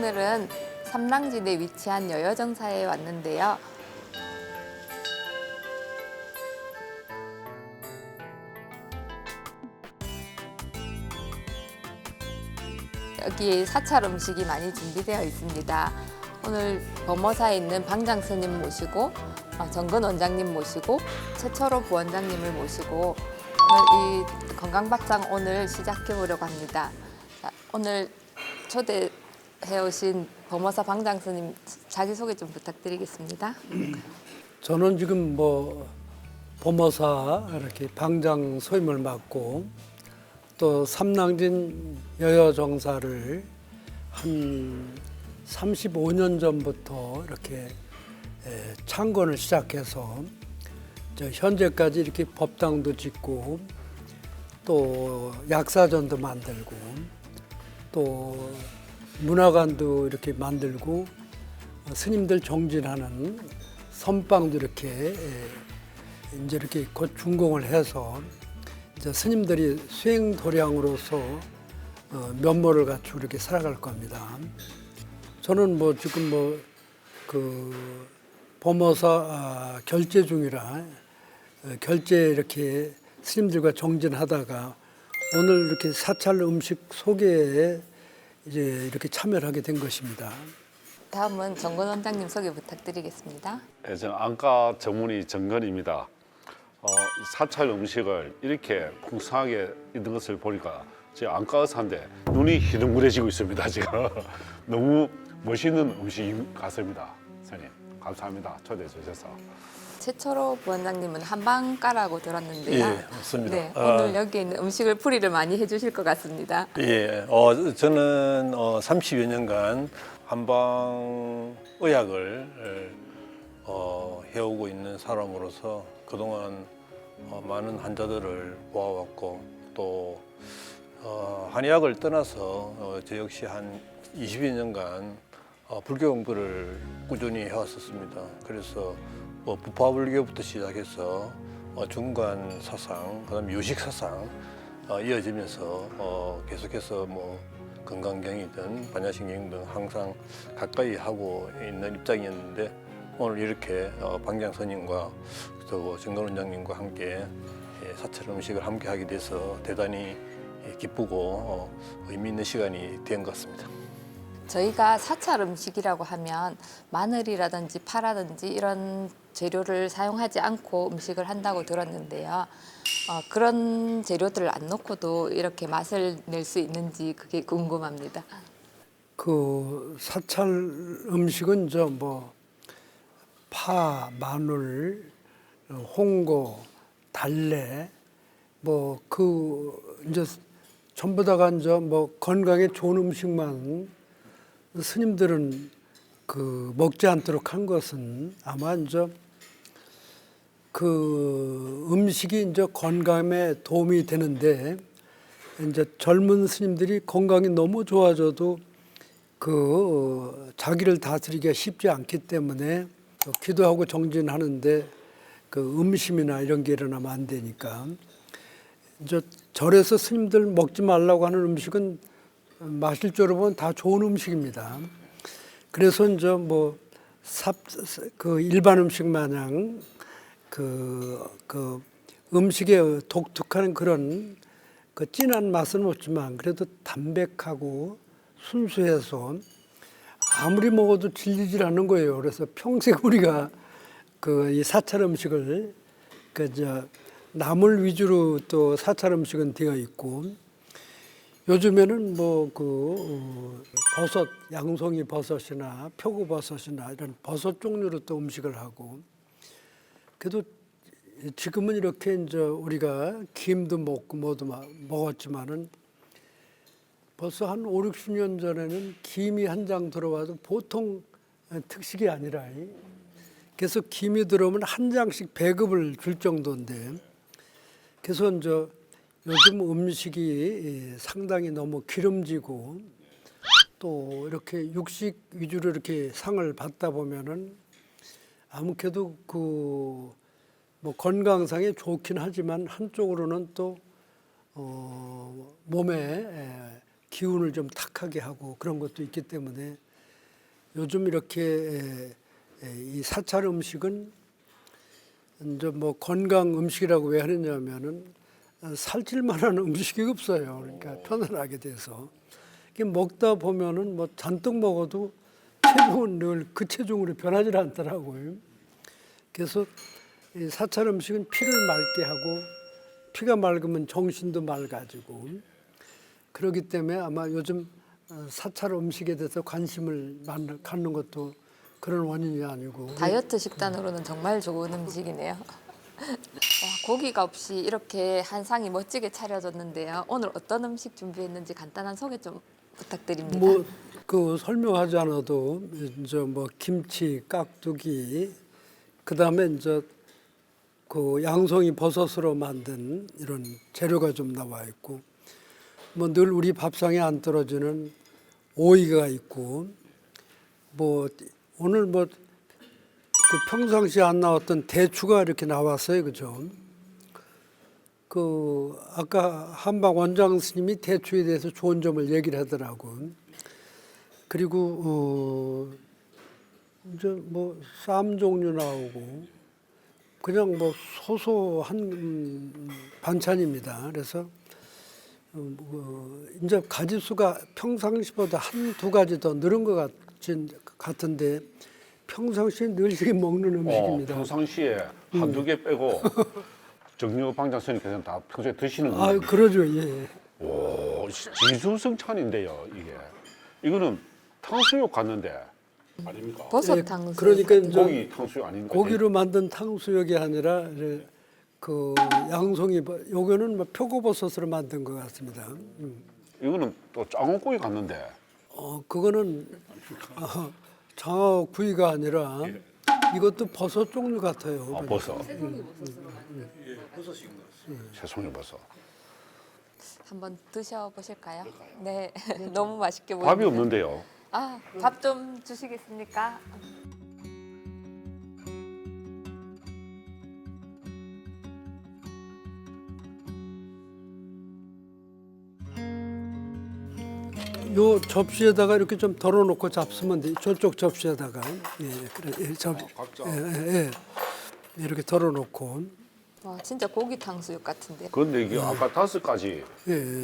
오늘은 삼랑진에 위치한 여여정사에 왔는데요. 여기 사찰 음식이 많이 준비되어 있습니다. 오늘 범어사에 있는 방장 스님 모시고 정근 원장님 모시고 최철호 부원장님을 모시고 오늘 이 건강밥상 오늘 시작해 보려고 합니다. 자, 오늘 초대해 오신 범어사 방장 스님 자기소개 좀 부탁드리겠습니다. 저는 지금 범어사 이렇게 방장 소임을 맡고 또 삼랑진 여여정사를 한 35년 전부터 이렇게 창건을 시작해서 현재까지 이렇게 법당도 짓고 또 약사전도 만들고 또 문화관도 이렇게 만들고 스님들 정진하는 선방도 이렇게 이제 이렇게 곧 준공을 해서 이제 스님들이 수행도량으로서 면모를 갖추고 이렇게 살아갈 겁니다. 저는 지금 그 범어사 결제 중이라 결제 이렇게 스님들과 정진하다가 오늘 이렇게 사찰 음식 소개에 이제 이렇게 참여를 하게 된 것입니다. 다음은 정근 원장님 소개 부탁드리겠습니다. 네, 저는 안과 전문의 정근입니다. 사찰 음식을 이렇게 풍성하게 있는 것을 보니까 제 안과 의사인데 눈이 희둥그레지고 있습니다. 지금 너무 멋있는 음식 같습니다. 선생님 감사합니다. 초대해 주셔서. 최철호 부원장님은 한방과라고 들었는데요. 예, 맞습니다. 네, 오늘 여기 있는 음식을 풀이를 많이 해주실 것 같습니다. 예, 저는 30여 년간 한방 의학을 해오고 있는 사람으로서 그동안 많은 환자들을 보아왔고 또 한의학을 떠나서 저 역시 한 20여 년간 불교 공부를 꾸준히 해왔었습니다. 그래서 부파불교부터 시작해서 중간 사상, 그다음 유식 사상 이어지면서 계속해서 건강경이든 반야신경 등 항상 가까이 하고 있는 입장이었는데 오늘 이렇게 방장 스님과 또 정근 원장님과 함께 사찰 음식을 함께 하게 돼서 대단히 기쁘고 의미 있는 시간이 된 것 같습니다. 저희가 사찰 음식이라고 하면 마늘이라든지 파라든지 이런 재료를 사용하지 않고 음식을 한다고 들었는데요. 그런 재료들을 안 넣고도 이렇게 맛을 낼 수 있는지 그게 궁금합니다. 그 사찰 음식은 파, 마늘, 홍고, 달래 이제 전부 다가 이제 건강에 좋은 음식만 스님들은 먹지 않도록 한 것은 아마 이제 그 음식이 이제 건강에 도움이 되는데 이제 젊은 스님들이 건강이 너무 좋아져도 자기를 다스리기가 쉽지 않기 때문에 기도하고 정진하는데 음심이나 이런 게 일어나면 안 되니까 이제 절에서 스님들 먹지 말라고 하는 음식은 마실 줄 알아보면 다 좋은 음식입니다. 그래서 이제 일반 음식 마냥 음식에 독특한 그런 진한 맛은 없지만 그래도 담백하고 순수해서 아무리 먹어도 질리질 않는 거예요. 그래서 평생 우리가 이 사찰 음식을 나물 위주로 또 사찰 음식은 되어 있고 요즘에는 버섯, 양송이 버섯이나 표고버섯이나 이런 버섯 종류로 또 음식을 하고 그래도 지금은 이렇게 이제 우리가 김도 먹고 뭐도 먹었지만은 벌써 한 5, 60년 전에는 김이 한 장 들어와도 보통 특식이 아니라 그래서 김이 들어오면 한 장씩 배급을 줄 정도인데 그래서 이제 요즘 음식이 상당히 너무 기름지고 또 이렇게 육식 위주로 이렇게 상을 받다 보면은 아무래도 건강상에 좋긴 하지만 한쪽으로는 또 몸에 기운을 좀 탁하게 하고 그런 것도 있기 때문에 요즘 이렇게 이 사찰 음식은 이제 뭐 건강 음식이라고 왜 하느냐면은 살찔 만한 음식이 없어요. 그러니까 편안하게 돼서 이게 먹다 보면은 뭐 잔뜩 먹어도 체중은 늘 그 체중으로 변하지 않더라고요. 그래서 이 사찰 음식은 피를 맑게 하고 피가 맑으면 정신도 맑아지고 그렇기 때문에 아마 요즘 사찰 음식에 대해서 관심을 갖는 것도 그런 원인이 아니고 다이어트 식단으로는 정말 좋은 음식이네요. 와, 고기가 없이 이렇게 한 상이 멋지게 차려졌는데요. 오늘 어떤 음식 준비했는지 간단한 소개 좀 부탁드립니다. 뭐 그 설명하지 않아도 이제 뭐 김치, 깍두기, 그 다음에 이제 그 양송이 버섯으로 만든 이런 재료가 좀 나와 있고, 뭐 늘 우리 밥상에 안 떨어지는 오이가 있고, 뭐 오늘 뭐 그 평상시에 안 나왔던 대추가 이렇게 나왔어요, 그죠? 그 아까 한방 원장 스님이 대추에 대해서 좋은 점을 얘기를 하더라고. 그리고 이제 뭐 쌈 종류 나오고 그냥 뭐 소소한 반찬입니다. 그래서 이제 가짓수가 평상시보다 한두 가지 더 늘은 것 같은데 평상시에 늘 이렇게 먹는 음식입니다. 평상시에 한두 개 빼고 정유 방장 스님께서는 다 평소에 드시는 아, 거예요. 그러죠, 예. 오, 지수성찬인데요, 이게. 이거는 탕수육 같는데 아닙니까? 버섯 예, 탕수육. 그러니까 이제 고기 탕수육 아닙니까? 고기로 만든 탕수육이 아니라 그 양송이 요거는 뭐 표고버섯으로 만든 것 같습니다. 이거는 또 장어구이 같는데. 그거는 장어 구이가 아니라 이것도 버섯 종류 같아요. 아, 버섯. 새송이 버섯. 한번 드셔보실까요? 네, 너무 맛있게 보입니다. 밥이 없는데요. 아, 밥 좀 주시겠습니까? 요 접시에다가 이렇게 좀 덜어놓고 잡수면 돼. 저쪽 접시에다가 그래, 각자. 이렇게 덜어놓고 와, 진짜 고기 탕수육 같은데요. 그런데 이게 아까 5가지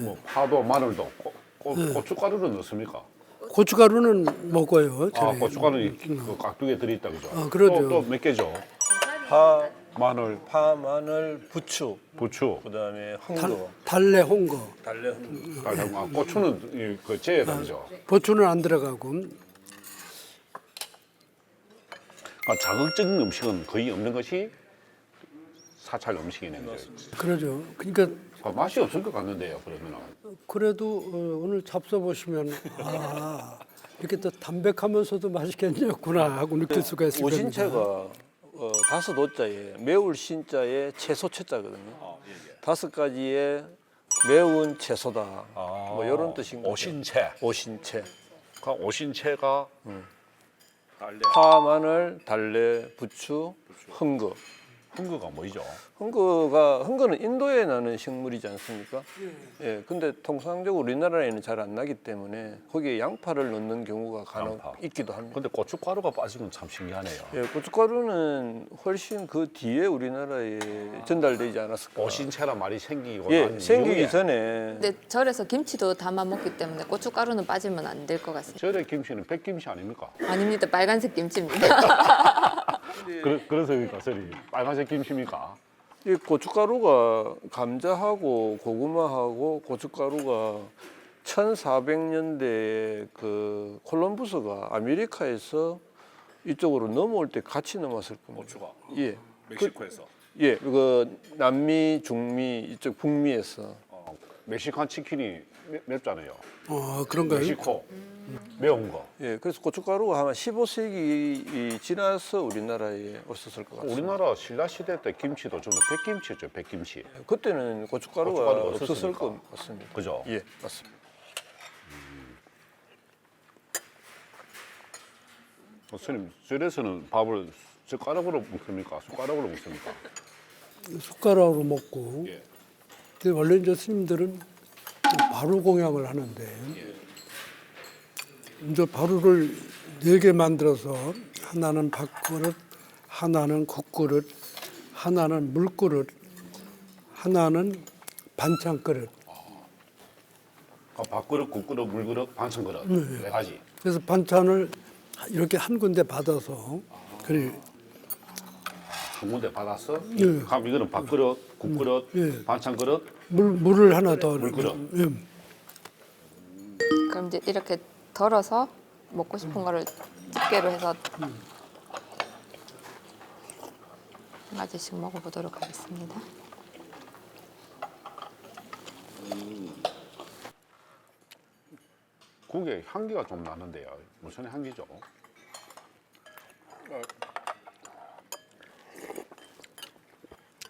뭐 파도, 마늘도 고춧가루를 넣습니까? 고춧가루는 먹어요. 아, 저희. 고춧가루는 그 깍두기에 들어있다 그죠? 그러죠. 또 몇 개죠? 파, 마늘, 마늘, 부추, 부추, 그다음에 홍도, 달래 홍거. 달래 홍도. 달걀, 고추는 그 재야 되죠. 고추는 안 들어가고 자극적인 음식은 거의 없는 것이 사찰 음식이네요. 그러죠. 그러니까 맛이 없을 것 같는데요, 그러면은. 그래도 오늘 잡숴 보시면 이렇게 또 담백하면서도 맛있겠구나 하고 느낄 수가 있을 겁니다. 오신채가 5오자에 매울 신자에 채소 채자거든요. 5가지의 매운 채소다. 뭐 이런 뜻인 거죠. 오신채. 오신채. 그 오신채가 파, 마늘, 달래, 부추, 흥거. 흥거가 뭐죠? 흥거는 인도에 나는 식물이지 않습니까? 예. 근데 통상적으로 우리나라에는 잘 안 나기 때문에 거기에 양파를 넣는 경우가 간혹 양파. 있기도 합니다. 근데 고춧가루가 빠지면 참 신기하네요. 예, 고춧가루는 훨씬 그 뒤에 우리나라에 전달되지 않았을까? 오신채란 말이 생기고 예, 난 생기기 이후에 전에 근데 절에서 김치도 담아 먹기 때문에 고춧가루는 빠지면 안 될 것 같습니다. 절의 김치는 백김치 아닙니까? 아닙니다. 빨간색 김치입니다. 그래서 그러니까 소리 빨간색 김치입니까? 이 고춧가루가 감자하고 고구마하고 고춧가루가 1400년대에 그 콜럼부스가 아메리카에서 이쪽으로 넘어올 때 같이 넘어왔을 겁니다. 고추가 예. 멕시코에서 그 남미, 중미 이쪽 북미에서 멕시칸 치킨이 맵잖아요. 그런가요? 멕시코 매운 거. 예, 그래서 고춧가루가 아마 15세기 지나서 우리나라에 왔었을 것 같습니다. 우리나라 신라 시대 때 김치도 저는 백김치였죠, 백김치. 그때는 고춧가루가 고춧가루가 없었을 없었으니까. 것 같습니다. 그죠? 예, 맞습니다. 스님, 절에서는 밥을 젓가락으로 먹습니까? 숟가락으로 먹습니까? 숟가락으로 먹고. 예. 근데 원래 이제 스님들은 바로 공양을 하는데 이제 바루를 4개 만들어서 하나는 밥그릇, 하나는 국그릇, 하나는 물그릇, 하나는 반찬 그릇. 밥그릇, 국그릇, 물그릇, 반찬그릇 4가지. 그래서 반찬을 이렇게 한 군데 받아서 그래 한 군데 받았어? 예. 그럼 이거는 밥그릇, 국그릇, 예. 반찬그릇, 물을 하나 더 물그릇. 예. 그럼 이제 이렇게 덜어서 먹고 싶은 거를 집게로 해서 한 가지씩 먹어보도록 하겠습니다. 국에 향기가 좀 나는데요. 무슨 향기죠?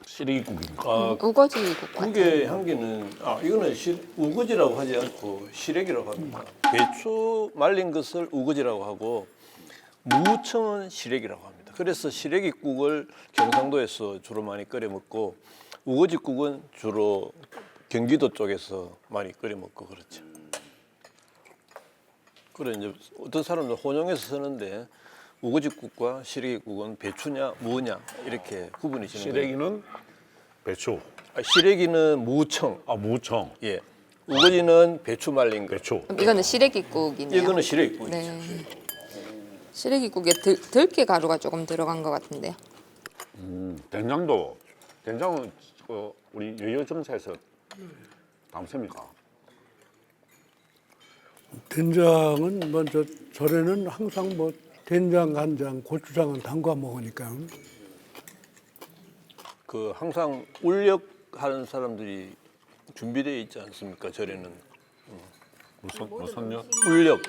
시래기국입니까? 우거지 국 같아요. 국의 향기는 이거는 우거지라고 하지 않고 시래기라고 합니다. 배추 말린 것을 우거지라고 하고 무청은 시래기라고 합니다. 그래서 시래기국을 경상도에서 주로 많이 끓여 먹고 우거지국은 주로 경기도 쪽에서 많이 끓여 먹고 그렇죠. 그래 이제 어떤 사람들 혼용해서 쓰는데 우거지국과 시래기국은 배추냐 무냐 이렇게 구분이 지는 거예요. 시래기는 배추, 시래기는 무청, 무청, 예. 우거지는 배추 말린 거. 배추. 그럼 이거는 시래기국이네요. 이거는 시래기국이죠. 네. 시래기국에 들깨 가루가 조금 들어간 것 같은데요. 된장은 우리 여여정사에서 담습니까? 된장은 먼저 절에는 항상 뭐 된장, 간장, 고추장은 담가 먹으니까 그 항상 울력하는 사람들이 준비되어 있지 않습니까? 절에는 무슨요? 울력.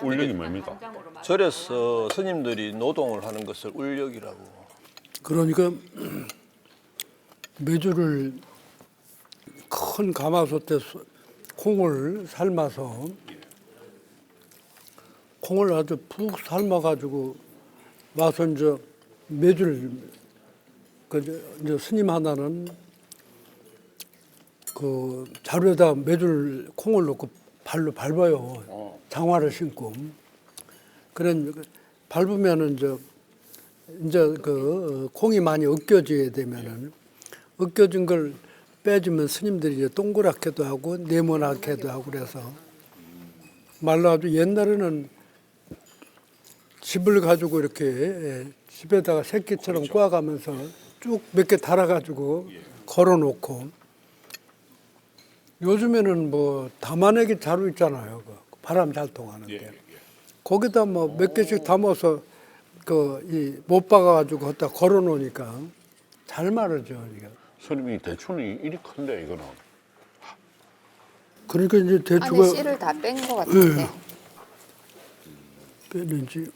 울력이 뭡니까? 절에서 스님들이 노동을 하는 것을 울력이라고. 그러니까 메주를 큰 가마솥에 콩을 삶아서 콩을 아주 푹 삶아가지고 와서 이제 메주를 이제 스님 하나는 그 자루에다 메주를 콩을 넣고 발로 밟아요. 장화를 신고. 그런 밟으면은 이제 그 콩이 많이 으깨져야 되면은 으깨진 걸 빼주면 스님들이 이제 동그랗게도 하고 네모나게도 하고 그래서 말라가지고 옛날에는 집을 가지고 이렇게 집에다가 새끼처럼 꼬아가면서 쭉 몇 개 달아가지고 걸어놓고 요즘에는 뭐 담아내기 자루 있잖아요. 그 바람 잘 통하는데 거기다 뭐 몇 개씩 담아서 그 이 못 박아가지고 거기다 걸어놓으니까 잘 마르죠. 이게. 스님이 대추는 이리 큰데 이거는 그러니까 이제 안에 대추가 씨를 다 뺀 것 같은데. 빼는지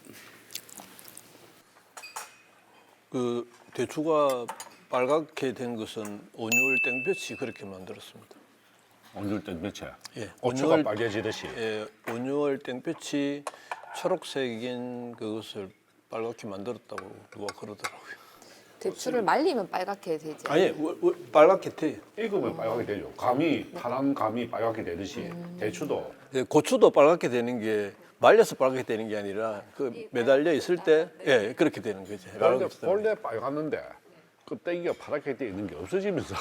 그 대추가 빨갛게 된 것은 온유월 땡볕이 그렇게 만들었습니다. 온줄 때 며칠. 예, 고추가 온유월- 빨개지듯이. 예, 온유월 땡볕이 초록색인 그것을 빨갛게 만들었다고 누가 그러더라고요. 대추를 말리면 빨갛게 되지. 아니, 빨갛게 돼. 익으면 빨갛게 되죠. 감이 파란 감이 빨갛게 되듯이 대추도 예, 고추도 빨갛게 되는 게 말려서 빨갛게 되는 게 아니라 그 매달려 있을 때 예, 그렇게 되는 거죠. 원래 빨갛는데 그 떼기가 파랗게 돼 있는 게 없어지면서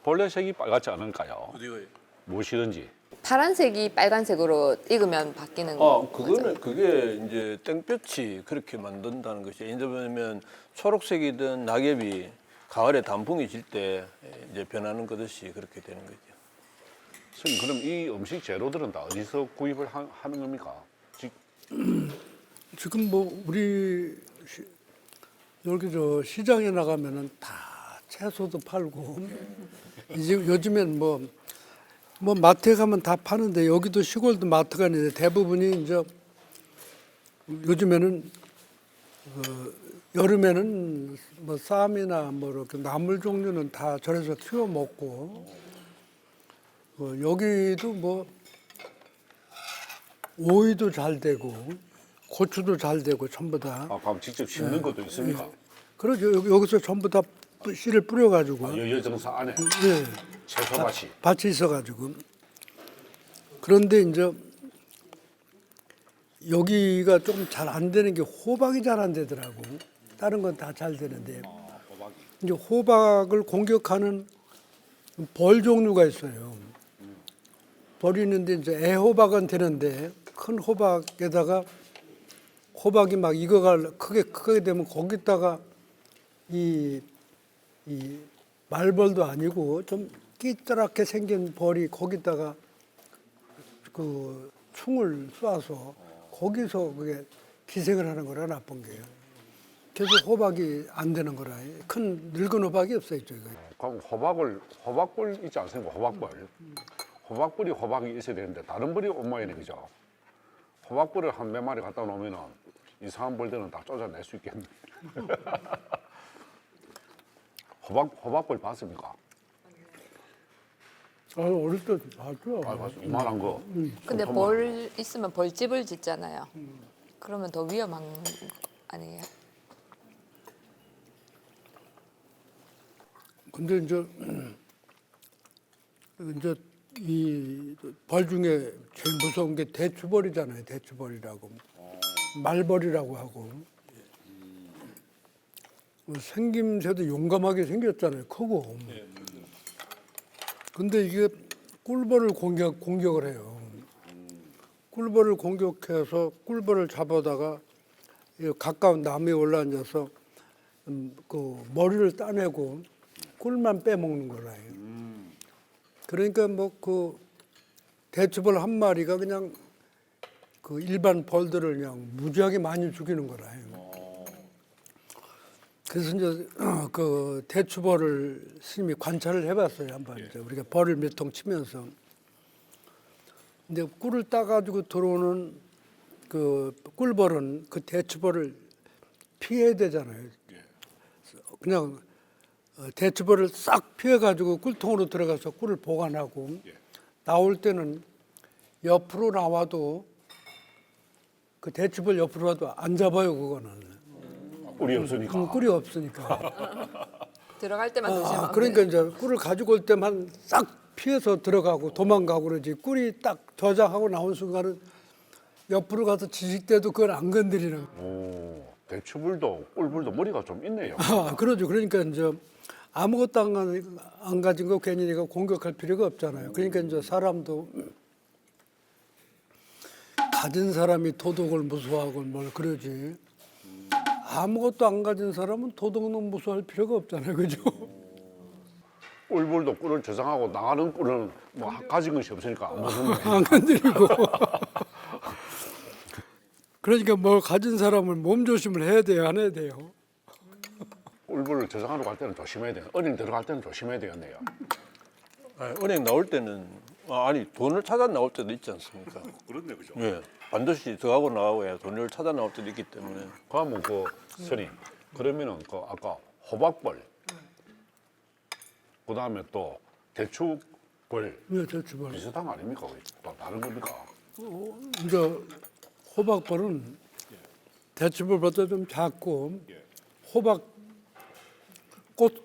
본래 색이 빨갛지 않을까요? 어디가? 무엇이든지. 파란색이 빨간색으로 익으면 바뀌는 거죠. 그게 이제 땡볕이 그렇게 만든다는 것이. 예를 들면 초록색이든 낙엽이 가을에 단풍이 질 때 이제 변하는 것이 그렇게 되는 거죠. 선생님, 그럼 이 음식 재료들은 다 어디서 구입을 하는 겁니까? 지금 뭐 우리 여기 저 시장에 나가면은 다 채소도 팔고 이제 요즘엔 뭐 마트에 가면 다 파는데 여기도 시골도 마트가 있는데 대부분이 이제 요즘에는 여름에는 뭐 쌈이나 뭐 이렇게 나물 종류는 다 절에서 키워 먹고 여기도 뭐 오이도 잘 되고 고추도 잘 되고 전부 다 그럼 직접 심는 것도 있습니까? 그러죠. 여기서 전부 다 씨를 뿌려가지고 여여정사 안에 예, 채소밭이. 밭이 있어가지고 그런데 이제 여기가 좀 잘 안 되는 게 호박이 잘 안 되더라고. 다른 건 다 잘 되는데 이제 호박을 공격하는 벌 종류가 있어요. 벌이 있는데 이제 애호박은 되는데 큰 호박에다가 호박이 막 익어가 크게 되면 거기다가 이 말벌도 아니고 좀 끼따랗게 생긴 벌이 거기다가 그 충을 쏴서 거기서 그게 기생을 하는 거라 나쁜 게요. 계속 호박이 안 되는 거라. 큰 늙은 호박이 없어요, 저기. 그럼 호박벌 있지 않습니까? 호박벌. 호박벌이 호박이 있어야 되는데 다른 벌이 온 모양이네, 그죠? 호박벌을 한 몇 마리 갖다 놓으면은 이상한 벌들은 다 쫓아낼 수 있겠네. 호박벌 봤습니까? 어릴 때 봤죠. 아, 봤어. 이만한 거. 근데 벌 있으면 벌집을 짓잖아요. 그러면 더 위험한 거 아니에요? 근데 이제 이 벌 중에 제일 무서운 게 대추벌이잖아요. 대추벌이라고 말벌이라고 하고 생김새도 용감하게 생겼잖아요. 크고. 근데 이게 꿀벌을 공격을 해요. 꿀벌을 공격해서 꿀벌을 잡아다가 이 가까운 나무에 올라앉아서 그 머리를 따내고 꿀만 빼먹는 거라요. 그러니까 뭐 그 대추벌 한 마리가 그냥 그 일반 벌들을 그냥 무지하게 많이 죽이는 거라요. 그래서 이제 그 대추벌을 스님이 관찰을 해봤어요 한번. 이제 우리가 벌을 몇 통 치면서. 근데 꿀을 따가지고 들어오는 그 꿀벌은 그 대추벌을 피해야 되잖아요. 그냥 대추벌을 싹 피해가지고 꿀통으로 들어가서 꿀을 보관하고 나올 때는 옆으로 나와도 그 대추벌 옆으로 와도 안 잡아요 그거는. 꿀이 없으니까. 꿀이 없으니까. 들어갈 때만 조심하면 그러니까 이제 꿀을 가지고 올 때만 싹 피해서 들어가고 도망가고 그러지. 꿀이 딱 저장하고 나온 순간은 옆으로 가서 지질 때도 그걸 안 건드리는. 오, 대추불도 꿀불도 머리가 좀 있네요. 그러죠. 그러니까 이제 아무것도 안 가진 거 괜히 내가 공격할 필요가 없잖아요. 그러니까 이제 사람도 가진 사람이 도둑을 무서워하고 뭘 그러지. 아무것도 안 가진 사람은 도둑은 무서워할 필요가 없잖아요. 그죠? 꿀불도 꿀을 저장하고 나가는 꿀은 뭐 가진 것이 없으니까 안 무섭네. 안 건드리고. 그러니까 뭘 가진 사람은 몸조심을 해야 돼요, 안 해야 돼요? 꿀불을 저장하러 갈 때는 조심해야 돼요. 은행 들어갈 때는 조심해야 되겠네요. 은행 나올 때는 아니 돈을 찾아 나올 때도 있지 않습니까? 그렇네, 그죠? 예, 반드시 들어가고 나와야 돈을 찾아 나올 때도 있기 때문에. 그러면 그 스님, 그러면은 그 아까 호박벌, 그 다음에 또 대추벌 네, 대추벌. 비슷한 거 아닙니까? 또 다른 겁니까? 이제 호박벌은 대추벌보다 좀 작고 호박 꽃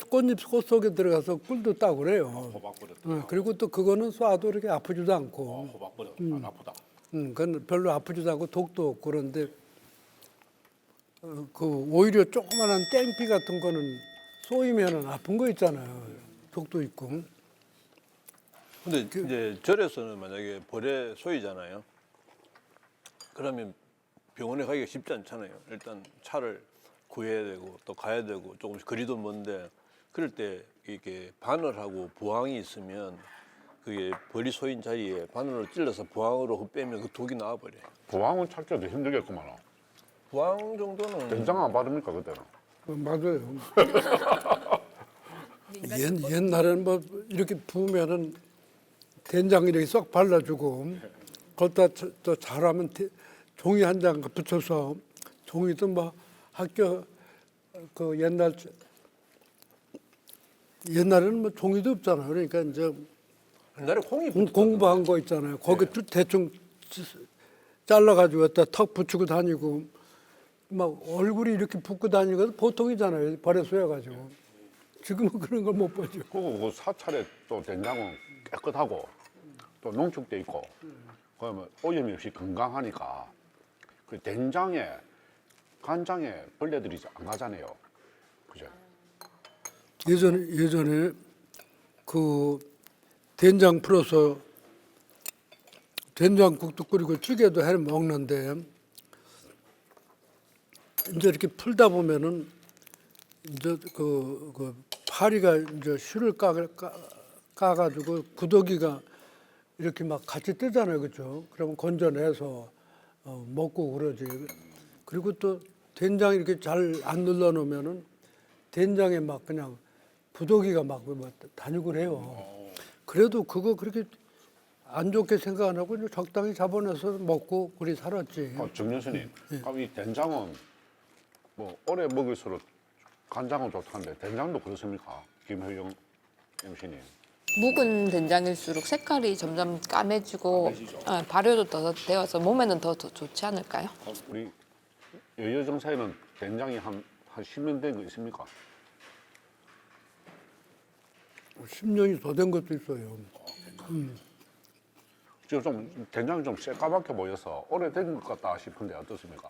속에 들어가서 꿀도 따고 그래요. 호박벌은 그리고 또 그거는 쏴도 이렇게 아프지도 않고, 호박벌은 안 아프다. 그건 별로 아프지도 않고 독도 없고 그런데 그 오히려 조그만한 땡피 같은 거는 쏘이면은 아픈 거 있잖아요. 독도 있고. 근데 이제 절에서는 만약에 벌에 쏘이잖아요. 그러면 병원에 가기가 쉽지 않잖아요. 일단 차를 구해야 되고 또 가야 되고 조금씩 거리도 먼데 그럴 때 이렇게 바늘하고 부항이 있으면 그게 벌이 쏘인 자리에 바늘을 찔러서 부항으로 빼면 그 독이 나와버려요. 부항은 찾기도 힘들겠구만. 부항 정도는 된장 안 바릅니까 그때는? 맞아요. 옛날에는 뭐 이렇게 부으면은 된장 이렇게 쏙 발라주고 거기다 또 잘하면 종이 한 장 붙여서 종이도 뭐 학교 그 옛날에는 뭐 종이도 없잖아요. 그러니까 이제 옛날에 콩이 공부한 거 있잖아요. 거기 대충 잘라가지고 갖다 턱 붙이고 다니고 막 얼굴이 이렇게 붓고 다니는 것도 보통이잖아요. 벌에 쏘여가지고. 지금은 그런 걸 못 보죠. 그리고 그 사찰에 또 된장은 깨끗하고 또 농축돼 있고 그러면 오염이 없이 건강하니까 그 된장에 간장에 벌레들이 안 가잖아요. 그죠? 예전에 그 된장 풀어서 된장국도 끓이고 찌개도 해 먹는데 이제 이렇게 풀다 보면은 이제 그 파리가 이제 실을 까가지고 구더기가 이렇게 막 같이 뜨잖아요, 그렇죠? 그러면 건져내서 먹고 그러지. 그리고 또 된장 이렇게 잘 안 눌러 놓으면은 된장에 막 그냥 부더기가 막 다니고 그래요. 그래도 그거 그렇게 안 좋게 생각 안 하고 이제 적당히 잡아내서 먹고 그리 살았지. 정 교수님, 그럼 이 된장은 뭐 오래 먹을수록 간장은 좋다는데 된장도 그렇습니까? 김효영 MC님. 묵은 된장일수록 색깔이 점점 까매지고 발효도 더 되어서 몸에는 더 좋지 않을까요? 우리 여여정사에는 된장이 한 10년 된 거 있습니까? 10년이 더 된 것도 있어요. 지금 좀 된장이 좀 새까맣게 보여서 오래된 것 같다 싶은데 어떻습니까?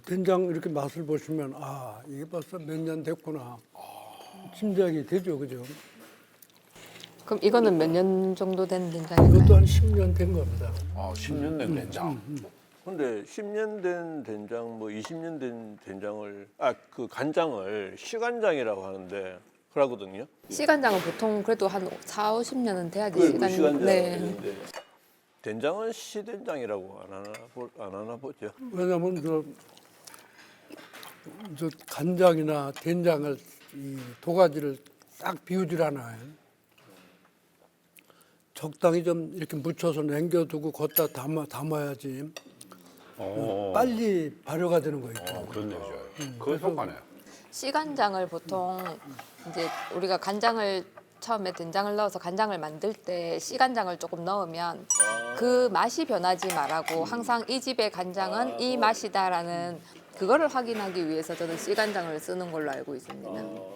된장 이렇게 맛을 보시면 아 이게 벌써 몇 년 됐구나. 짐작이 되죠, 그죠? 그럼 이거는 몇 년 정도 된 된장일까요? 이것도 한 10년 된 겁니다. 10년 된 된장. 근데 10년 된 된장, 뭐 20년 된 된장을 그 간장을 시간장이라고 하는데 그러거든요. 시간장은 보통 그래도 한 4, 50년은 돼야지 시간장. 네. 된장은 시된장이라고 안 하나 보죠. 왜냐하면 저 간장이나 된장을 이 도가지를 딱 비우질 않아요. 적당히 좀 이렇게 묻혀서 남겨두고 걷다 담아야지 빨리 발효가 되는 거 있죠. 그렇네요. 그 효과네. 시간장을 보통 이제 우리가 간장을 처음에 된장을 넣어서 간장을 만들 때 시간장을 조금 넣으면 그 맛이 변하지 말라고 항상 이 집의 간장은 이 맛이다라는 그거를 확인하기 위해서 저는 시간장을 쓰는 걸로 알고 있습니다.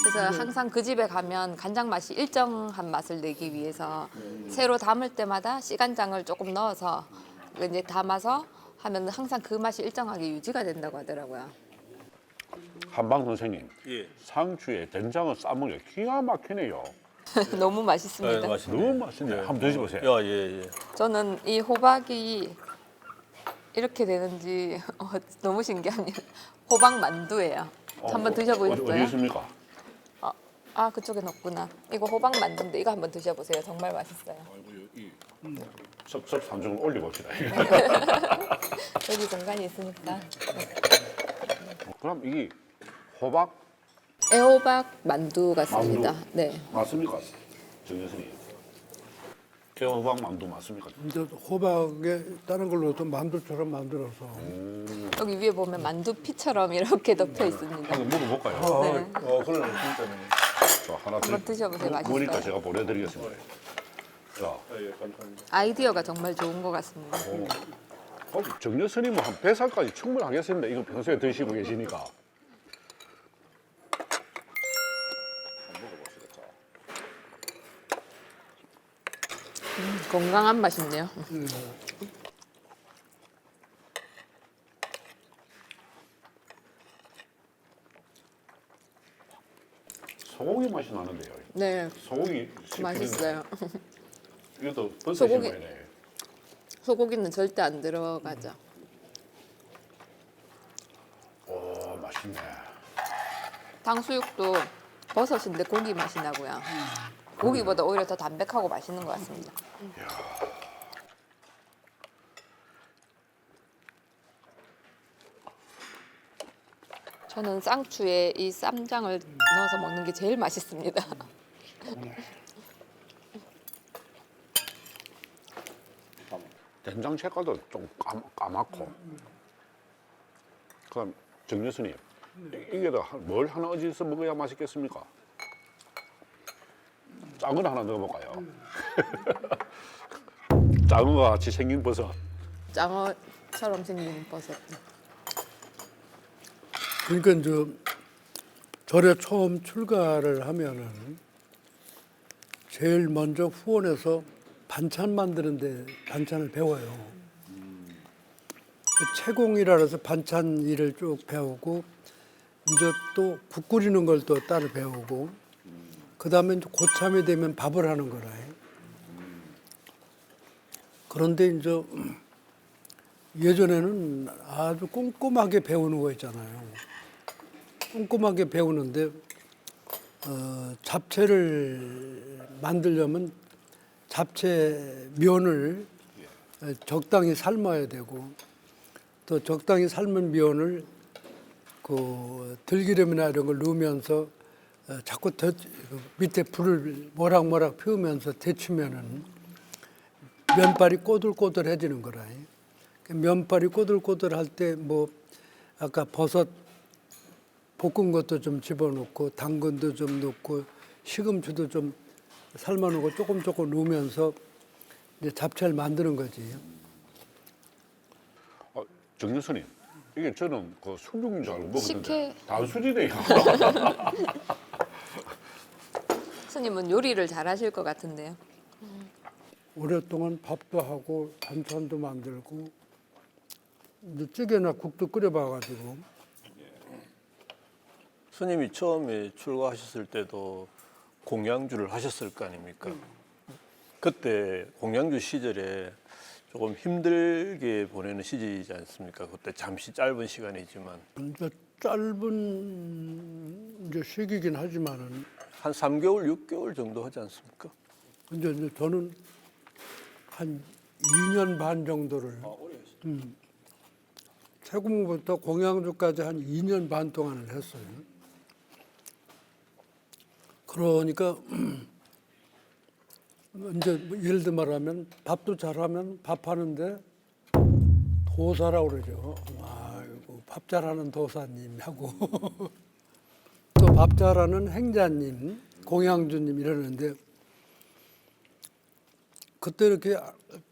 그래서 항상 그 집에 가면 간장 맛이 일정한 맛을 내기 위해서 새로 담을 때마다 시간장을 조금 넣어서 이제 담아서 하면 항상 그 맛이 일정하게 유지가 된다고 하더라고요. 한방 선생님, 예. 상추에 된장을 싸먹으면 기가 막히네요. 너무 맛있습니다. 너무 맛있네. 한번 드셔보세요. 예. 저는 이 호박이 이렇게 되는지 너무 신기한 호박 만두예요. 한번 어디 드셔보셨어요? 있습니까? 그쪽엔 없구나. 이거 호박 만두인데 이거 한번 드셔보세요. 정말 맛있어요. 섭섭 산중을 올려봅시다. 여기 공간이 있으니까. 그럼 이게 호박 애호박 만두 같습니다. 만두. 네. 맞습니까? 정 교수님. 호박 만두 맞습니까? 이제 호박에 다른 걸로 또 만두처럼 만들어서 여기 위에 보면 만두 피처럼 이렇게 덮여 있습니다. 한번 먹어볼까요? 네. 그러네 진짜네. 자, 하나 한번 드셔보세요. 보니까 맛있어요. 제가 보내드리겠습니다. 자, 아이디어가 정말 좋은 것 같습니다. 정 교수님은 한 100살까지 충분하겠습니다. 이거 평소에 드시고 계시니까. 건강한 맛인데요. 소고기 맛이 나는데요. 네, 소고기 맛있어요. 이것도 버섯이 소고기. 뭐네. 소고기는 절대 안 들어가죠. 오, 맛있네. 탕수육도 버섯인데 고기 맛이 나고요. 고기보다 오히려 더 담백하고 맛있는 것 같습니다. 저는 쌍추에 이 쌈장을 넣어서 먹는 게 제일 맛있습니다. 된장 색깔도 좀 까맣고. 그럼 정 교수님, 이게 뭘 하나 어디서 먹어야 맛있겠습니까? 작은 하나 넣어볼까요? 작은 거 같이 생긴 버섯. 장어처럼 생긴 버섯. 그러니까 이제 절에 처음 출가를 하면은 제일 먼저 후원해서 반찬 만드는데 반찬을 배워요. 채공이라 해서 반찬 일을 쭉 배우고 이제 또 국 끓이는 걸 또 따로 배우고 그다음에 이제 고참이 되면 밥을 하는 거라. 그런데 이제 예전에는 아주 꼼꼼하게 배우는 거 있잖아요. 꼼꼼하게 배우는데 잡채를 만들려면 잡채 면을 적당히 삶아야 되고 또 적당히 삶은 면을 그 들기름이나 이런 걸 넣으면서 자꾸 밑에 불을 모락모락 피우면서 데치면은 면발이 꼬들꼬들해지는 거라. 면발이 꼬들꼬들할 때 뭐 아까 버섯 볶은 것도 좀 집어넣고 당근도 좀 넣고 시금치도 좀 삶아놓고 조금 넣으면서 이제 잡채를 만드는 거지. 정 교수님, 이게 저는 그 수육인 줄 알고 먹었는데 식혜. 단순이네요. 스님은 요리를 잘하실 것 같은데요. 오랫동안 밥도 하고 반찬도 만들고 이제 찌개나 국도 끓여봐가지고 스님이 처음에 출가하셨을 때도 공양주를 하셨을 거 아닙니까? 그때 공양주 시절에 조금 힘들게 보내는 시절이지 않습니까? 그때 잠시 짧은 시간이지만 이제 짧은 이제 시기긴 하지만은 한 3개월, 6개월 정도 하지 않습니까? 이제 저는 한 2년 반 정도를 채공부터 공양주까지 한 2년 반 동안을 했어요. 그러니까 이제 뭐 예를 들어 말하면 밥도 잘하면 밥 하는데 도사라고 그러죠. 아이고 밥 잘하는 도사님 하고 또 밥 잘하는 행자님, 공양주님 이러는데 그때 이렇게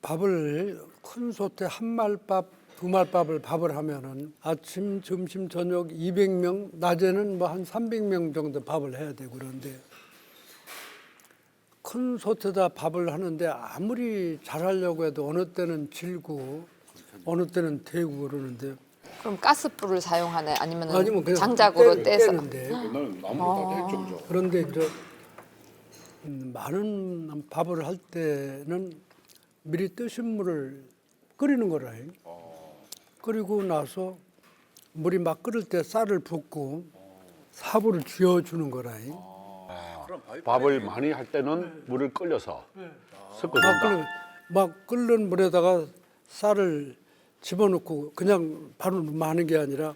밥을 큰 솥에 한 말밥, 두 말밥을 밥을 하면은 아침, 점심, 저녁 200명, 낮에는 뭐 한 300명 정도 밥을 해야 되고 그런데 큰 솥에다 밥을 하는데 아무리 잘하려고 해도 어느 때는 질고 어느 때는 대고 그러는데 그럼 가스불을 사용하나요? 아니면 아니면 그냥 장작으로 떼서? 떼는데 나는 나무로 다 했죠. 그런데 이제 많은 밥을 할 때는 미리 뜨신 물을 끓이는 거라. 끓이고 나서 물이 막 끓을 때 쌀을 붓고 사부를 쥐어주는 거라. 밥을 많이 할 때는 물을 끓여서 섞어준다. 막 끓는 물에다가 쌀을 집어넣고 그냥 바로 마는 게 아니라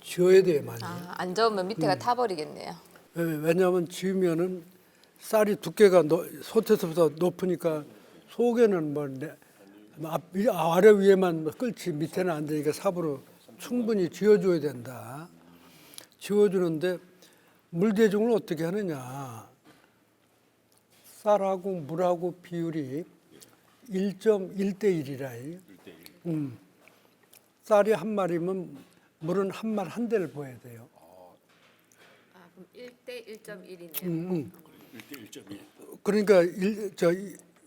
지어야 돼요, 많이. 안 저으면 밑에가 타버리겠네요. 왜냐하면 지으면은 쌀이 두께가 솥에서보다 높으니까 속에는 뭐 아래 위에만 끓지 밑에는 안 되니까 삽으로 충분히 지어줘야 된다. 지어주는데 물 대중을 어떻게 하느냐? 쌀하고 물하고 비율이 1.1대 1이라. 쌀이 한 마리면 물은 한 대를 부어야 돼요. 그럼 1대 1.1이네요. 그러니까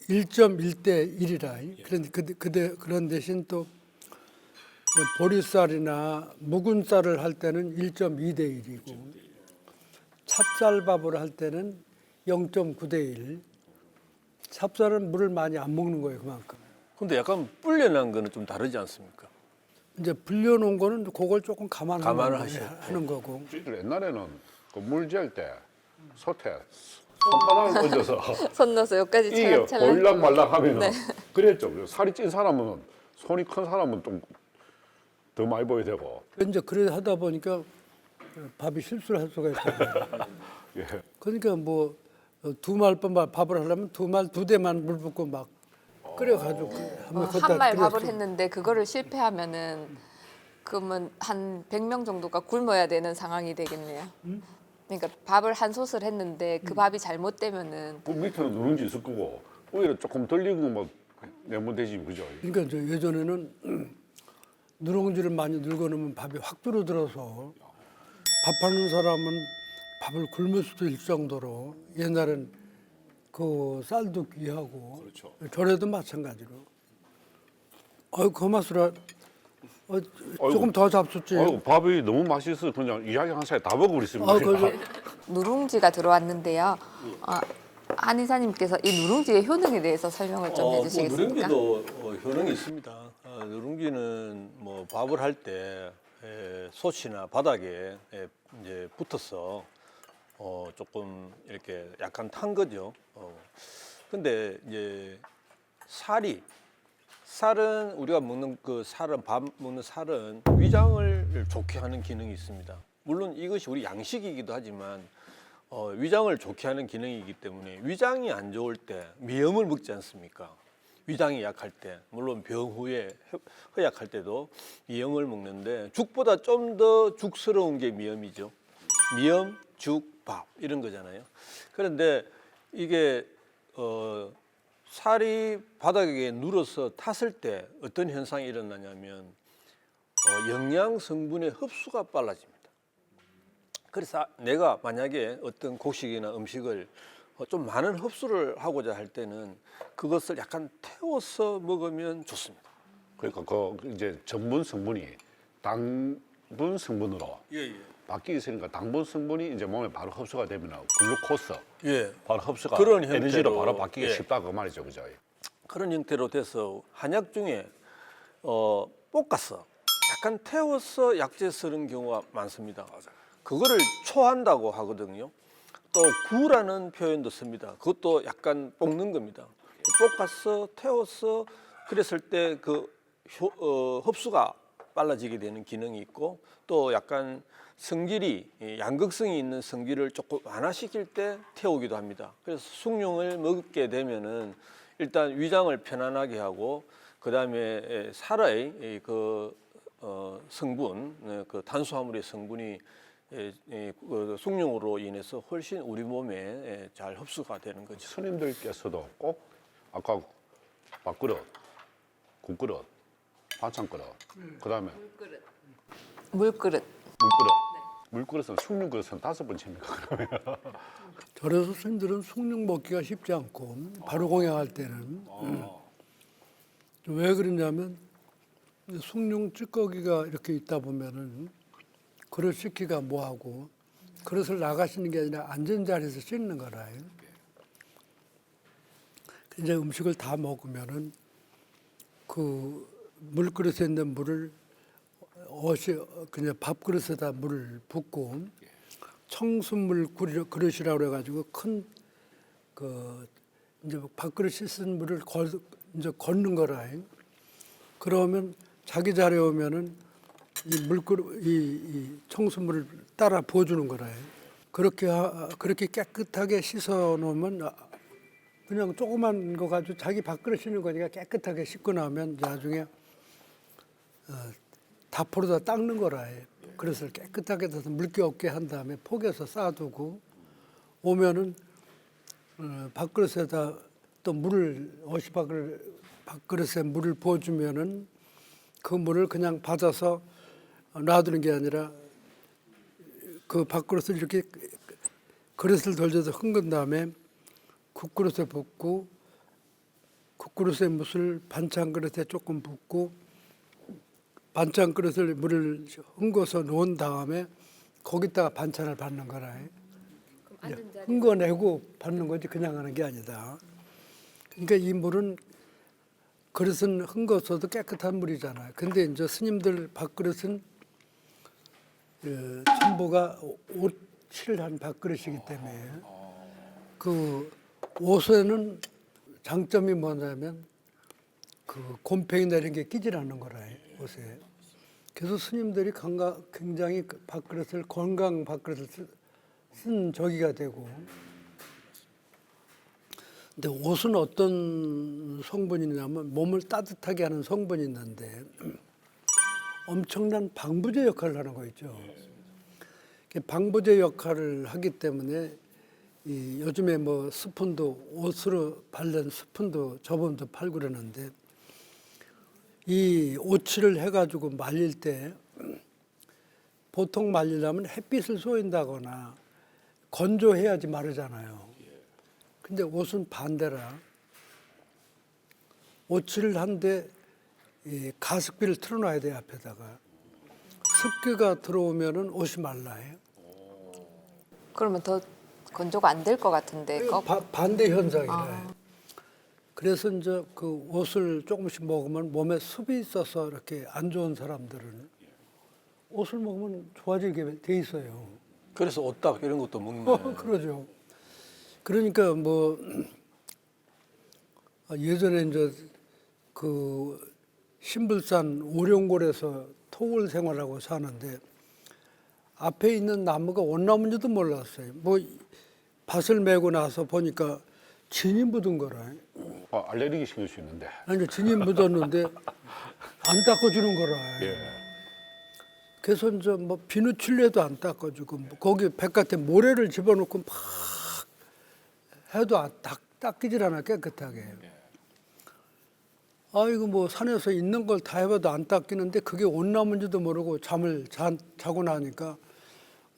1.1대 1이라. 그런 대신 또 보리쌀이나 묵은 쌀을 할 때는 1.2대 1이고 찹쌀밥을 할 때는 0.9대 1. 찹쌀은 물을 많이 안 먹는 거예요, 그만큼. 근데 약간 불려난 거는 좀 다르지 않습니까? 이제 불려놓은 거는 그걸 조금 감안을 하는 거고. 저희들 옛날에는 그 물 지을 때 솥에 손바닥을 얹어서 손 넣어서 여기까지 이게 찰랑찰랑. 올락말락 하면 그랬죠. 살이 찐 사람은 손이 큰 사람은 좀 더 많이 보여야 되고. 이제 그래 하다 보니까 밥이 실수를 할 수가 있어요. 예. 그러니까 뭐 두 말밥 밥을 하려면 두 대만 물 붓고 막 끓여가지고 한 말 밥을 했는데 그거를 실패하면은 그러면 한 100명 정도가 굶어야 되는 상황이 되겠네요. 그러니까 밥을 한 솥을 했는데 그 밥이 잘못되면은 그 밑에는 누룽지 있을 거고 위에는 조금 덜 익은 뭐 내면 되지 그죠? 그러니까 저 예전에는 누룽지를 많이 늙어놓으면 밥이 확 줄어들어서 밥하는 사람은 밥을 굶을 수도 있을 정도로 옛날엔 그 쌀도 귀하고 그렇죠. 전에도 마찬가지로. 그 맛으로 조금 더 잡숫지. 밥이 너무 맛있어 그냥 이야기 한 사이 다 먹어버렸습니다. 누룽지가 들어왔는데요. 한 이사님께서 이 누룽지의 효능에 대해서 설명을 좀 해주시겠습니까? 누룽지도 효능이 있습니다. 누룽지는 뭐 밥을 할 때 솥이나 바닥에 이제 붙어서 조금 이렇게 약간 탄 거죠. 근데 이제 쌀은 우리가 먹는 그 쌀은 밥 먹는 쌀은 위장을 좋게 하는 기능이 있습니다. 물론 이것이 우리 양식이기도 하지만 위장을 좋게 하는 기능이기 때문에 위장이 안 좋을 때 미염을 먹지 않습니까? 위장이 약할 때, 물론 병 후에 허약할 때도 미염을 먹는데 죽보다 좀 더 죽스러운 게 미염이죠. 미염, 죽, 밥 이런 거잖아요. 그런데 이게 살이 바닥에 눌어서 탔을 때 어떤 현상이 일어나냐면 영양 성분의 흡수가 빨라집니다. 그래서 내가 만약에 어떤 곡식이나 음식을 좀 많은 흡수를 하고자 할 때는 그것을 약간 태워서 먹으면 좋습니다. 그러니까 그 이제 전분 성분이 당분 성분으로 바뀌게 있으니까 당분 성분이 이제 몸에 바로 흡수가 되면 글루코스 바로 흡수가 그런 에너지로 형태로, 바로 바뀌기 쉽다 그 말이죠, 그죠? 그런 형태로 돼서 한약 중에 볶아서 약간 태워서 약재 쓰는 경우가 많습니다. 그거를 초한다고 하거든요. 또 구라는 표현도 씁니다. 그것도 약간 볶는 겁니다. 볶아서 태워서 그랬을 때 그 흡수가 빨라지게 되는 기능이 있고 또 약간 성질이 양극성이 있는 성질을 조금 완화시킬 때 태우기도 합니다. 그래서 숭늉을 먹게 되면은 일단 위장을 편안하게 하고 그 다음에 살의 그 성분, 그 탄수화물의 성분이 그 숭늉으로 인해서 훨씬 우리 몸에 잘 흡수가 되는 거죠. 스님들께서도 꼭 아까 밥그릇, 국그릇, 반찬 그릇, 그다음에 물그릇. 물그릇은 숭늉 그릇은 5번째입니까 그러면? 저래서 스님들은 숭늉 먹기가 쉽지 않고 바로 공양할 때는 왜 그러냐면 숭늉 찌꺼기가 이렇게 있다 보면은 그릇 씻기가 뭐하고 그릇을 나가시는 게 아니라 앉은 자리에서 씻는 거라. 이제 음식을 다 먹으면은 그 물그릇에 있는 물을 그냥 밥그릇에다 물을 붓고 청수물 그릇이라고 그래가지고 큰 그 이제 밥그릇 씻은 물을 이제 걷는 거라. 그러면 자기 자리에 오면은 이 물그릇 이 청수물을 따라 부어주는 거라. 그렇게 깨끗하게 씻어 놓으면 그냥 조그만 거 가지고 자기 밥그릇 씻는 거니까 깨끗하게 씻고 나면 나중에 다포로다 닦는 거라. 그릇을 깨끗하게 해서 물기 없게 한 다음에 포개서 쌓아두고 오면은 밥그릇에다 또 물을 밥그릇에 물을 부어주면은 그 물을 그냥 받아서 놔두는 게 아니라 그 밥그릇을 이렇게 그릇을 돌려서 헹군 다음에 국그릇에 붓고 국그릇에 물을 반찬 그릇에 조금 붓고 반찬 그릇을 물을 헹궈서 놓은 다음에 거기다가 반찬을 받는 거라. 헹궈내고 받는 거지 그냥 하는 게 아니다. 그러니까 이 물은 그릇은 헹궈서도 깨끗한 물이잖아요. 근데 이제 스님들 밥그릇은 전부가 옷을 한 밥그릇이기 때문에 그 옷에는 장점이 뭐냐면 그 곰팡이나 이런 게 끼질 않는 거라 옷에. 그래서 스님들이 굉장히 밥그릇을 건강 밥그릇을 쓴 저기가 되고. 근데 옷은 어떤 성분이 있냐면 몸을 따뜻하게 하는 성분이 있는데 엄청난 방부제 역할을 하는 거 있죠. 방부제 역할을 하기 때문에 요즘에 뭐 스푼도 옷으로 바른 스푼도 저번도 팔고 그러는데 이 오칠을 해가지고 말릴 때 보통 말리려면 햇빛을 쏘인다거나 건조해야지 마르잖아요. 근데 옷은 반대라. 오칠을 한데 이 가습기를 틀어놔야 돼요 앞에다가. 습기가 들어오면은 옷이 말라요. 그러면 더 건조가 안 될 것 같은데. 반대 현상이래. 그래서 이제 그 옷을 조금씩 먹으면 몸에 습이 있어서 이렇게 안 좋은 사람들은 옷을 먹으면 좋아지게 돼 있어요. 그래서 옷딱 이런 것도 먹네. 그러죠. 그러니까 뭐 예전에 이제 그 신불산 오룡골에서 토굴 생활하고 사는데 앞에 있는 나무가 온나무인지도 몰랐어요. 뭐 밭을 메고 나서 보니까 진이 묻은 거라. 알레르기 생길 수 있는데. 아니 진이 묻었는데 안 닦아주는 거라. 예. 그래서 이제 뭐 비누칠래도 안 닦아주고 뭐 거기 바깥에 모래를 집어넣고 막 해도 닦이질 않아 깨끗하게. 아이고 뭐 산에서 있는 걸 다 해봐도 안 닦이는데 그게 온나무인지도 모르고 자고 나니까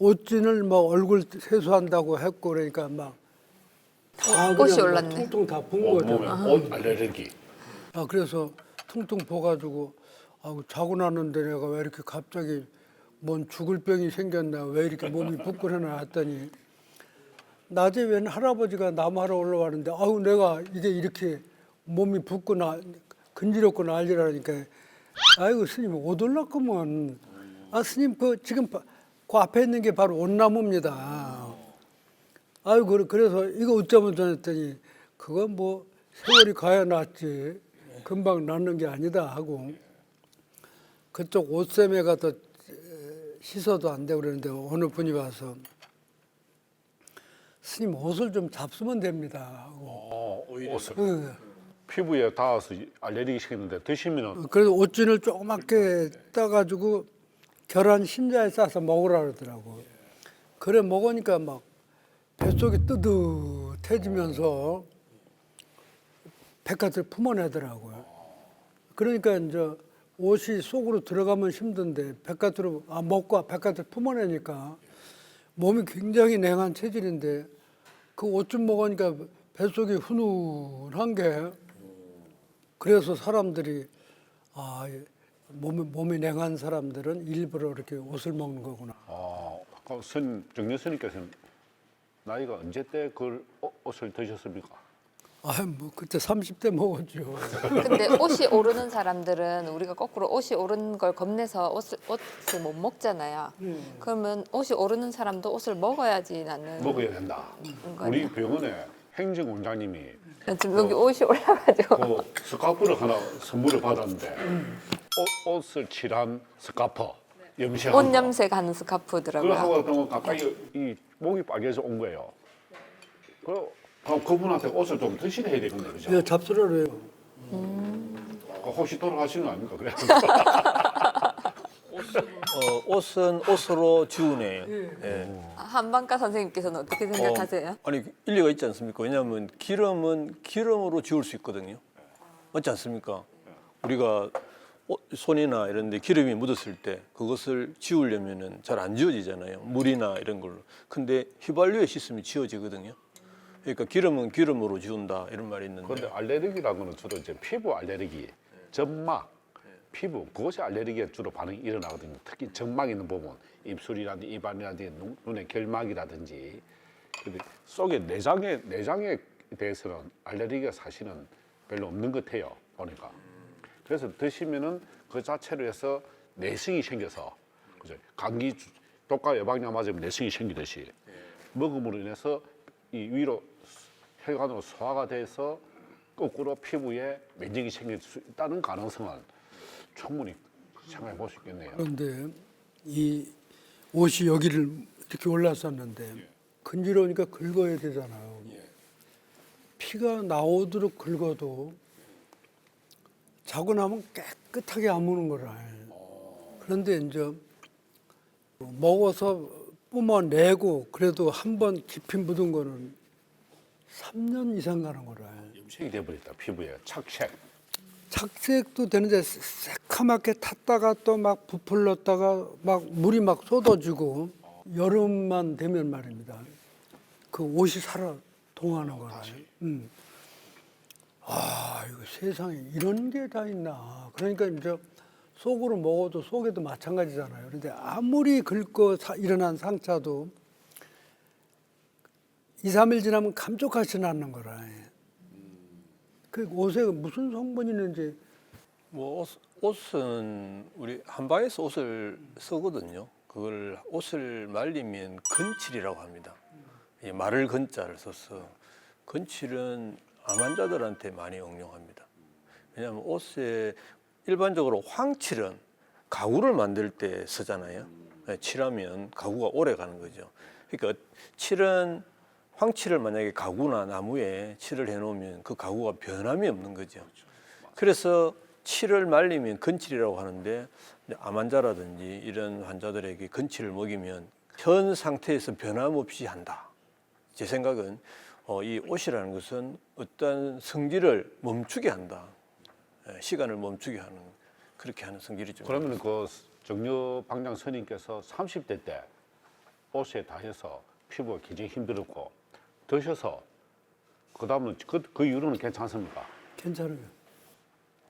옷진을 뭐 얼굴 세수한다고 했고 그러니까 막 다 꽃이 그냥 올랐네. 퉁퉁 다 본 몸에 거죠. 옷 알레르기. 그래서 퉁퉁 부어가지고 자고 났는데 내가 왜 이렇게 갑자기 뭔 죽을 병이 생겼나 왜 이렇게 몸이 부끄러나 했더니 낮에 웬 할아버지가 나무하러 올라왔는데 내가 이게 이렇게 몸이 붓거나 근지럽고 난리라니까 아이고 스님 옷 올랐구먼. 스님 지금 그 앞에 있는 게 바로 온나무입니다. 아이고 그래서 이거 어쩌면 전했더니 그건 뭐 세월이 가야 낫지 금방 낫는 게 아니다 하고 그쪽 옷샘에 가서 씻어도 안 되고 그러는데 어느 분이 와서 스님 옷을 좀 잡수면 됩니다 하고 옷을. 응. 피부에 닿아서 알레르기 생기는데 드시면은 그래서 옷진을 조그맣게 따가지고 계란 흰자에 싸서 먹으라 그러더라고. 그래 먹으니까 막 뱃속이 뜨뜻해지면서 바깥을 품어내더라고요. 그러니까 이제 옷이 속으로 들어가면 힘든데 바깥으로 먹고 바깥을 품어내니까 몸이 굉장히 냉한 체질인데 그 옷 좀 먹으니까 뱃속이 훈훈한 게 그래서 사람들이 몸이 냉한 사람들은 일부러 이렇게 옷을 먹는 거구나. 아까 정년 스님께서는 나이가 언제 때 그 옷을 드셨습니까? 뭐 그때 30대 먹었죠. 근데 옷이 오르는 사람들은 우리가 거꾸로 옷이 오르는 걸 겁내서 옷을 못 먹잖아요. 그러면 옷이 오르는 사람도 옷을 먹어야지 나는. 먹어야 된다. 우리 병원에 행정원장님이 지금 여기 옷이 올라가지고. 그 스카프를 하나 선물을 받았는데 옷을 칠한 스카프 염색한 옷 거. 염색하는 그걸 스카프더라고요. 하고 갔더니 갑자기 이 목이 빨개져 온 거예요. 그분한테 옷을 좀 드시게 해야 되겠네, 그죠? 네, 잡수라래요. 혹시 돌아가시는 거 아닙니까? 그래. 옷은 옷으로 지우네요. 예. 한방가 선생님께서는 어떻게 생각하세요? 아니 일리가 있지 않습니까? 왜냐하면 기름은 기름으로 지울 수 있거든요. 맞지 않습니까? 우리가 손이나 이런 데 기름이 묻었을 때 그것을 지우려면은 잘 안 지워지잖아요. 물이나 이런 걸로. 근데 휘발유에 씻으면 지워지거든요. 그러니까 기름은 기름으로 지운다 이런 말이 있는데. 그런데 알레르기라는 거는 주로 이제 피부 알레르기, 점막, 피부 그것이 알레르기에 주로 반응이 일어나거든요. 특히 점막 있는 부분, 입술이라든지 입안이라든지 눈의 결막이라든지. 근데 속에 내장에 대해서는 알레르기가 사실은 별로 없는 것 같아요. 보니까. 그래서 드시면은 그 자체로 해서 내성이 생겨서 그죠? 감기 독감 예방약 맞으면 내성이 생기듯이 먹음으로 인해서 이 위로 혈관으로 소화가 돼서 거꾸로 피부에 면역이 생길 수 있다는 가능성은 충분히 생각해 볼 수 있겠네요. 그런데 이 옷이 여기를 이렇게 올랐었는데 근지러우니까 긁어야 되잖아요. 피가 나오도록 긁어도 자고 나면 깨끗하게 안 무는 거라. 그런데 이제 먹어서 뿜어내고 그래도 한 번 깊이 묻은 거는 3년 이상 가는 거라. 염색이 돼버렸다 피부에 착색. 착색도 되는데 새카맣게 탔다가 또 막 부풀렀다가 막 물이 막 쏟아지고 여름만 되면 말입니다. 그 옷이 살아 동하는 거라. 아, 이거 세상에 이런 게 다 있나. 그러니까 이제 속으로 먹어도 속에도 마찬가지잖아요. 그런데 아무리 긁고 일어난 상처도 2, 3일 지나면 감쪽같이 낫는 거라. 그 옷에 무슨 성분이 있는지 뭐 옷은 우리 한방에서 옷을 쓰거든요. 그걸 옷을 말리면 건칠이라고 합니다. 이 마를 건자를 써서 건칠은 암 환자들한테 많이 응용합니다. 왜냐하면 옷에 일반적으로 황칠은 가구를 만들 때 쓰잖아요. 칠하면 가구가 오래 가는 거죠. 그러니까 황칠을 만약에 가구나 나무에 칠을 해놓으면 그 가구가 변함이 없는 거죠. 그래서 칠을 말리면 건칠이라고 하는데 암 환자라든지 이런 환자들에게 건칠을 먹이면 현 상태에서 변함없이 한다. 제 생각은 이 옷이라는 것은 어떤 성질을 멈추게 한다. 시간을 멈추게 하는 그렇게 하는 성질이 좀. 그러면 그 정려 방장 스님께서 30대 때 옷에 닿아서 피부가 굉장히 힘들었고 드셔서 그다음은 그 이후로는 괜찮습니까? 괜찮아요.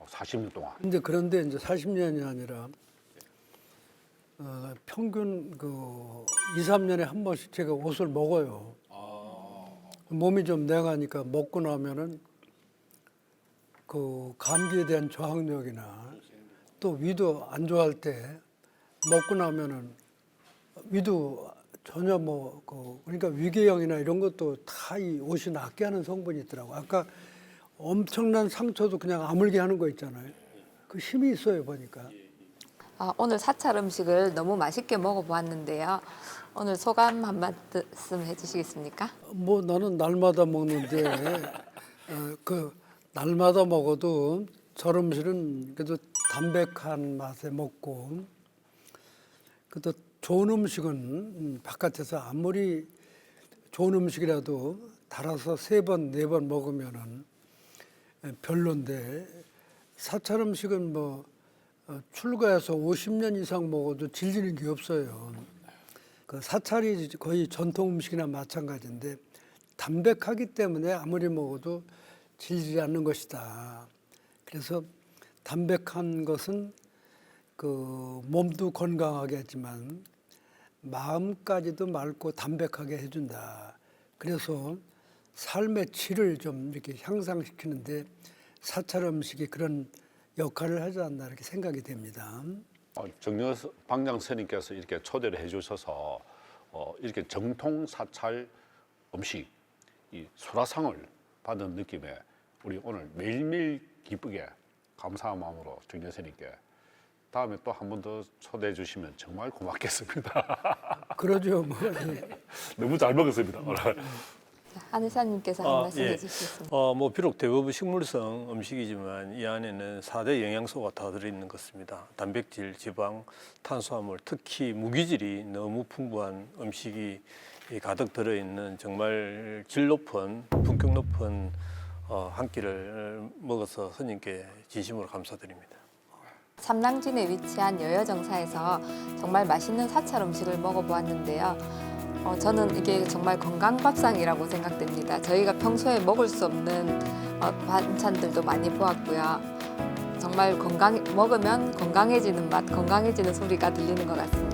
40년 동안. 근데 그런데 이제 40년이 아니라 평균 그 2, 3년에 한 번씩 제가 옷을 먹어요. 몸이 좀 내가니까 먹고 나면은 그 감기에 대한 저항력이나 또 위도 안 좋아할 때 먹고 나면은 위도 전혀 그러니까 위궤양이나 이런 것도 다 이 옷이 낫게 하는 성분이 있더라고. 아까 엄청난 상처도 그냥 아물게 하는 거 있잖아요. 그 힘이 있어요 보니까. 오늘 사찰 음식을 너무 맛있게 먹어보았는데요. 오늘 소감 한 말씀 해주시겠습니까? 뭐 나는 날마다 먹는데 그 날마다 먹어도 저런 음식은 그래도 담백한 맛에 먹고 그래도 좋은 음식은 바깥에서 아무리 좋은 음식이라도 달아서 3번, 4번 먹으면은 별론데 사찰 음식은 뭐 출가해서 50년 이상 먹어도 질리는 게 없어요. 그 사찰이 거의 전통 음식이나 마찬가지인데 담백하기 때문에 아무리 먹어도 질리지 않는 것이다. 그래서 담백한 것은 그 몸도 건강하게 하지만 마음까지도 맑고 담백하게 해준다. 그래서 삶의 질을 좀 이렇게 향상시키는데 사찰 음식이 그런 역할을 하지 않나 이렇게 생각이 됩니다. 정려 방장 스님께서 이렇게 초대를 해주셔서 이렇게 정통 사찰 음식 이 수라상을 받은 느낌에 우리 오늘 매일매일 기쁘게 감사한 마음으로 정려 스님께 다음에 또 한 번 더 초대해 주시면 정말 고맙겠습니다. 그러죠. 뭐. 너무 잘 먹었습니다. 오늘. 안의사님께서 한 말씀 예. 해주시겠습니다. 뭐 비록 대부분 식물성 음식이지만 이 안에는 4대 영양소가 다 들어있는 것입니다. 단백질, 지방, 탄수화물, 특히 무기질이 너무 풍부한 음식이 가득 들어있는 정말 질 높은, 품격 높은 한 끼를 먹어서 스님께 진심으로 감사드립니다. 삼랑진에 위치한 여여정사에서 정말 맛있는 사찰 음식을 먹어보았는데요. 저는 이게 정말 건강밥상이라고 생각됩니다. 저희가 평소에 먹을 수 없는 반찬들도 많이 보았고요. 정말 먹으면 건강해지는 맛, 건강해지는 소리가 들리는 것 같습니다.